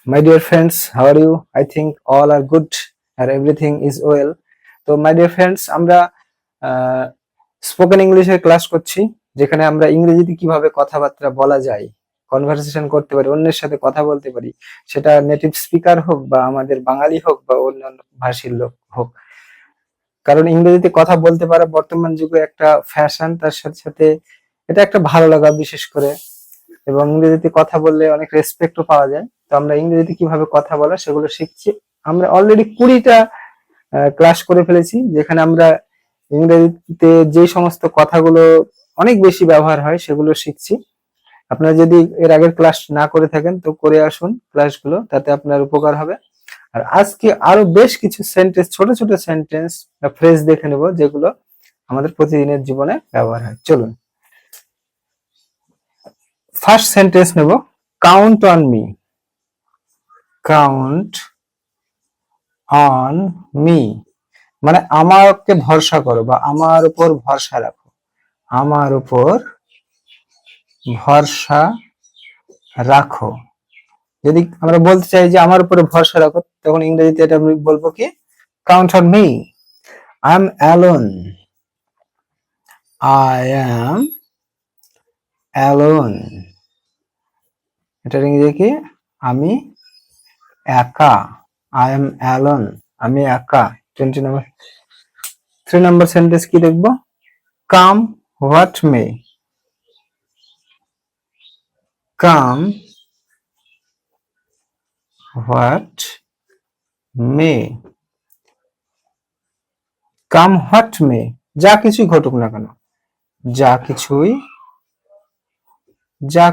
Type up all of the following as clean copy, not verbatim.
My dear friends, how are you? I think all are good and everything is well. তো my dear friends, আমরা spoken ইংলিশের class করছি, যেখানে আমরা ইংরেজিতে কিভাবে কথাবার্তা বলা যায়, কনভারসেশন করতে পারি, অন্যের সাথে কথা বলতে পারি, সেটা নেটিভ স্পিকার হোক বা আমাদের বাঙালি হোক বা অন্যান্য ভাষীর লোক হোক। কারণ ইংরেজিতে কথা বলতে পারা বর্তমান যুগে একটা ফ্যাশন, তার সাথে সাথে এটা একটা ভালো লাগা বিশেষ করে, এবং ইংরেজিতে কথা বললে অনেক রেসপেক্টও পাওয়া যায়। তো আমরা ইংরেজিতে কিভাবে কথা বলা সেগুলো শিখছি। আমরা অলরেডি 20টা ক্লাস করে ফেলেছি, যেখানে আমরা ইংরেজিতে যে সমস্ত কথাগুলো অনেক বেশি ব্যবহার হয় সেগুলো শিখছি। আপনারা যদি এর আগের ক্লাস না করে থাকেন তো করে আসুন ক্লাসগুলো, তাতে আপনার উপকার হবে। আর আজকে আরো বেশ কিছু সেন্টেন্স, ছোট ছোট সেন্টেন্স বা ফ্রেজ দেখে নেব, যেগুলো আমাদের প্রতিদিনের জীবনে ব্যবহার হয়। চলুন ফার্স্ট সেন্টেন্স নেব, count on me. Count on me মানে আমাকে ভরসা করো বা আমার উপর ভরসা রাখো। আমার উপর ভরসা রাখো। যদি আমরা বলতে চাই যে আমার উপরে ভরসা রাখো, তখন ইংরেজিতে এটা আমি বলবো কি, count on me. I am alone. I am alone. এটার ইংরেজি কি, আমি একা। আই এম অ্যালোন, আমি একা। 3 নম্বর সেন্টেন্স কি দেখবো, come what may. Come what may. Come what may, যা কিছুই ঘটুক না কেন। যা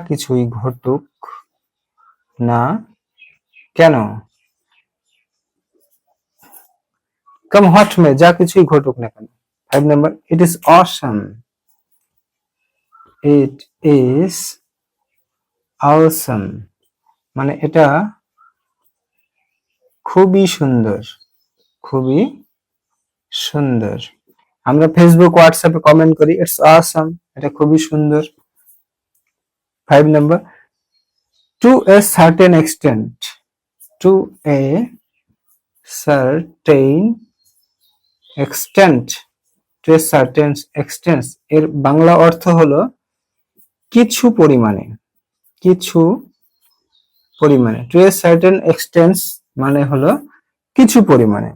কিছুই ঘটুক না কেন। কাম হোয়াট মে, যা কিছুই ঘটুক না কেন। 5 নম্বর, it is awesome. It is awesome মানে এটা খুবই সুন্দর। খুবই সুন্দর। আমরা ফেসবুক, হোয়াটসঅ্যাপে কমেন্ট করি, ইটস অসাম, এটা খুবই সুন্দর। 5 নম্বর, to a certain extent. To a certain extent. To a certain extent এর বাংলা অর্থ হলো কিছু পরিমাণে। কিছু পরিমাণে। টু এ সার্টেন এক্সটেন্ট মানে হলো কিছু পরিমাণে।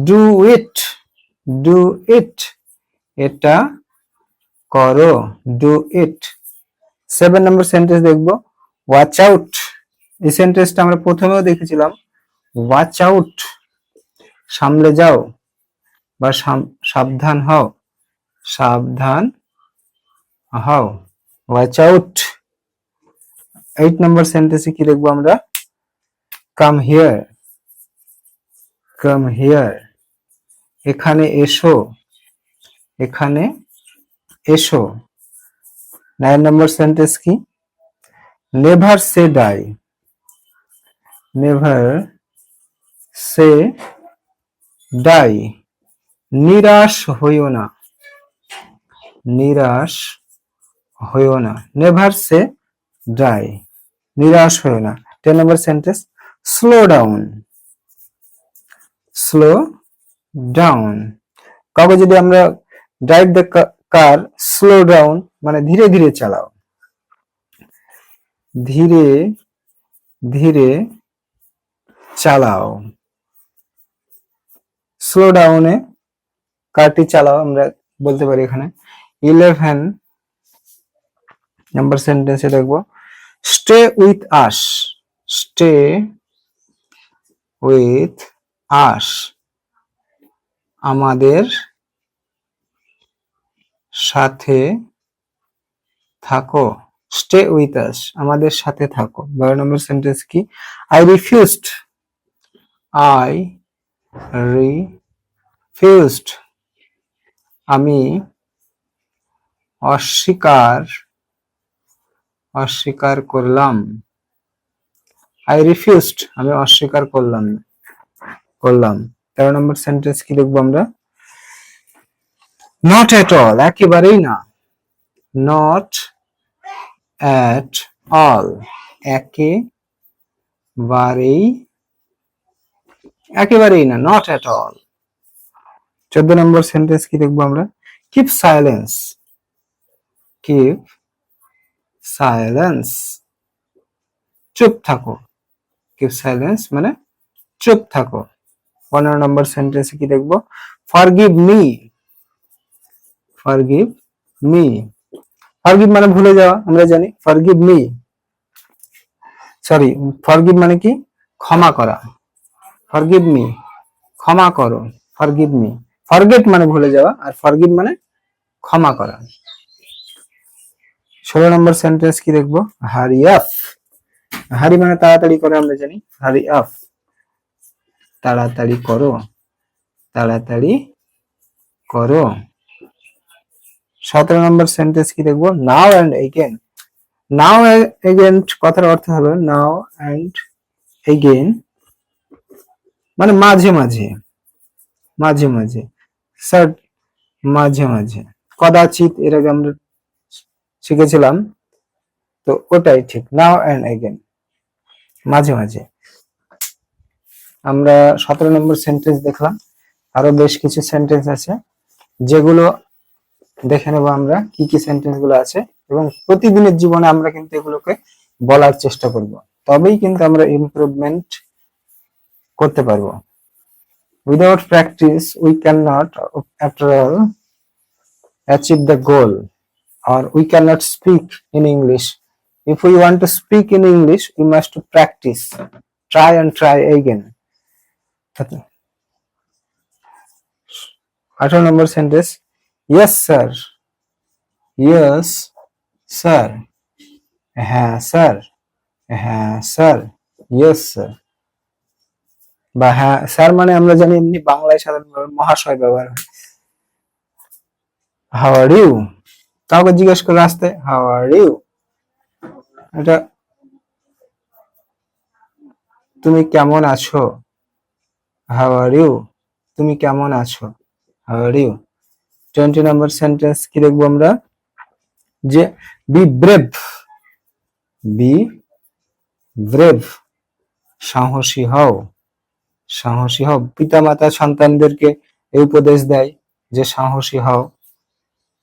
Do it. ডু ইট, এটা করো। Do it. 7 নম্বর সেন্টেন্স দেখবো, ওয়াচ আউট। এই সেন্টেন্সটা আমরা প্রথমেও দেখেছিলাম। ওয়াচ আউট, সামলে যাও বা সাবধান হও। সাবধান হও, ওয়াচ আউট। 8 নম্বর সেন্টেন্সে কি দেখবো আমরা, কাম হিয়ার। কাম হিয়ার, এখানে এসো। এখানে এসো। 9 নম্বর সেন্টেন্স কি, নেভার সে ডাই। নেভার সে ডাই, নিরাশ হইও না। নিরাশ হইও না। নেভার সে ডাই, নিরাশ হইও না। 10 নম্বর sentence, slow down. Slow down, কাউকে যদি আমরা drive the car slow down মানে ধীরে ধীরে চালাও। ধীরে ধীরে চালাও। স্লো ডাউনে কারটি চালাও আমরা বলতে পারি এখানে। 11 নাম্বার সেন্টেন্সে দেখবো, stay with us. Stay with us, আমাদের সাথে থাকো। স্টে উইথ আস, আমাদের সাথে থাকো। 12 নম্বর সেন্টেন্স কি, আই রিফিউজড। আই রিফিউজড, আমি অস্বীকার করলাম। আই রিফিউজড, আমি অস্বীকার করলাম। 13 নম্বর সেন্টেন্স কি লিখবো আমরা, নট এট অল, একেবারেই না। নট এট অল, একেবারেই একেবারেই, একেবারেই না, not at all. 14 number sentence কি দেখবো আমরা? কিপ সাইলেন্স, কিপ সাইলেন্স, চুপ থাকো। কিপ সাইলেন্স মানে চুপ থাকো। 15 নম্বর সেন্টেন্সে কি দেখবো? Forgive me, forgive me. Forgive মানে ভুলে যাওয়া, আমরা জানি। ফরগিভ মি, সরি, ফরগিভ মানে কি? ক্ষমা করা। ফরগিভ মি, ক্ষমা করো। ফরগিভ মি, ফরগেট মানে ভুলে যাওয়া, আর ফরগিভ মানে ক্ষমা করা। 16 নম্বর সেন্টেন্স কি দেখবো? Hurry up. হারি মানে তাড়াতাড়ি করে, আমরা জানি। হারি আপ, তাড়াতাড়ি করো, তাড়াতাড়ি করো। 17 নম্বর সেন্টেন্স কি দেখবো? Now and again. Now again কথার অর্থ হলো নাও এন্ড এগেন মানে মাঝে মাঝে, মাঝে মাঝে, স্যার, মাঝে মাঝে, কদাচিৎ, এর আগে আমরা শিখেছিলাম, তো ওটাই ঠিক। নাও এন্ড এগেন, মাঝে মাঝে। আমরা 17 নম্বর সেন্টেন্স দেখলাম, আরো বেশ কিছু সেন্টেন্স আছে যেগুলো দেখে নেবো আমরা কি কি সেন্টেন্স গুলো আছে, এবং প্রতিদিনের জীবনে আমরা কিন্তু এগুলোকে বলার চেষ্টা করব, তবেই কিন্তু আমরা ইমপ্রুভমেন্ট করতে পারবো। Without practice we can not after all achieve the goal, or we cannot speak in English. If we want to speak in English, we must practice, try and try again. 18 number sentence, yes sir, yes sir, হ্যাঁ sir, হ্যাঁ sir, yes sir। বা হ্যাঁ sir মানে আমরা জানি এমনি বাংলায় সাধারণভাবে মহাশয় ব্যবহার হয়। হাউ আর ইউ, কাউকে জিজ্ঞেস করে রাস্তায় হাউ আর ইউ, এটা তুমি কেমন আছো, হাউ আর ইউ, তুমি কেমন আছো, হাউ আর ইউ। 20 নম্বর সেন্টেন্স কি দেখবো আমরা? যে বি ব্রেভ, বি ব্রেভ, সাহসী হও, সাহসী হও। পিতামাতা সন্তানদেরকে এই উপদেশ দেয় যে সাহসী হও,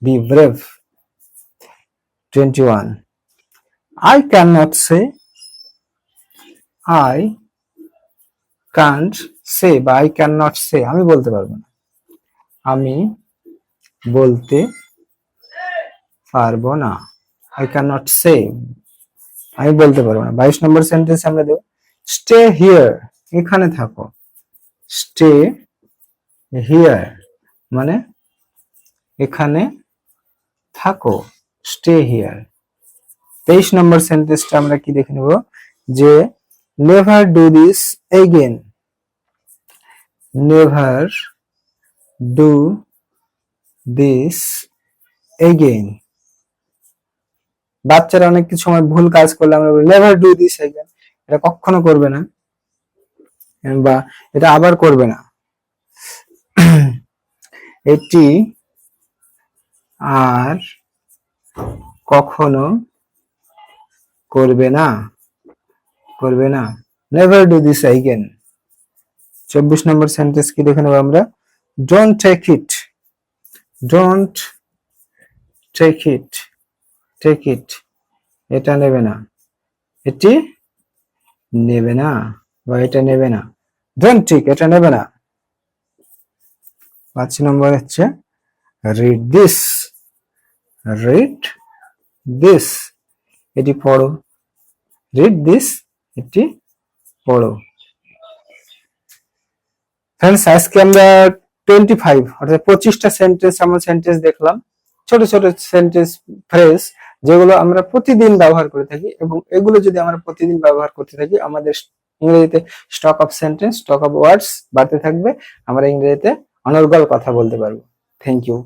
B brave. 21, I cannot say, I can't say বা I cannot say, আমি বলতে পারবো না, আমি বলতে পারবো না, I cannot say, আমি বলতে পারবো না। 22 নম্বর সেন্টেন্স আমরা দেব স্টে হিয়ার, এখানে থাকো, স্টে হিয়ার মানে এখানে থাকো, স্টে হিয়ার। 23 নম্বর সেন্টেন্সটা আমরা কি দেখে নেব? যে never do this again, never do this again. বাচ্চারা অনেক কিছু সময় ভুল কাজ করলে আমরা বলি নেভার ডু দিস এগেন, এটা কখনো করবে না, বা এটা আবার করবে না, এটি আর কখনো করবে না, করবে না, নেভার ডু দিস এগেন। 24 নম্বর সেন্টেন্স কি দেখে নেব আমরা? Don't take it, don't take it, take it, এটা নেবে না, এটি নেবে না, বা এটা নেবে না, ডোন্ট টেক, এটা নেবে না। 5 নম্বর হচ্ছে রিড দিস, রিড দিস, এটি পড়ো, রিড দিস, এটি পড়ো। ফ্রেন্ডস, আজকে আমরা 25 অর্থাৎ 25টা সেন্টেন্স আমরা সেন্টেন্স দেখলাম, ছোট ছোট সেন্টেন্স ফ্রেজ যেগুলো আমরা প্রতিদিন ব্যবহার করে থাকি, এবং এগুলো যদি আমরা প্রতিদিন ব্যবহার করতে থাকি আমাদের ইংরেজিতে stock of sentence, stock of words বাড়তে থাকবে, আমরা ইংরেজিতে অনর্গল কথা বলতে পারবো। Thank you.